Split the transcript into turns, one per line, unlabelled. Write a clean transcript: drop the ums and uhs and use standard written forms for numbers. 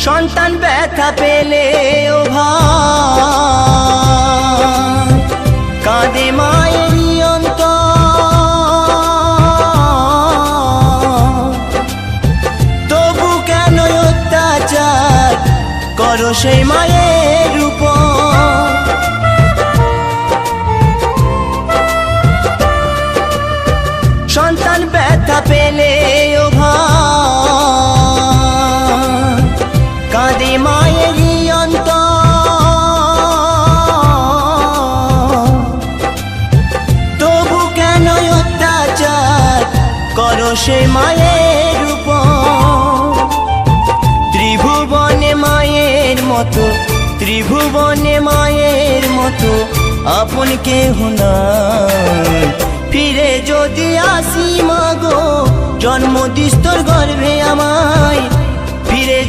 সন্তান ব্যথা পেলে ও ভাই কাঁদে মায়েরই অন্তর। তবু কেন অত্যাচার করো সেই মায়ের উপর? সন্তান ব্যথা পেলে ও ভাই কাঁদে মায়েরই অন্তর। তবু কেন অত্যাচার করো সেই মায়ের উপর? ত্রিভুবনে মায়ের মতো, ত্রিভুবনে মায়ের মতো আপন কেহ নাই। ফিরে যদি আসি মাগো, জন্ম দিস তোর গর্ভে আমায়। ফিরে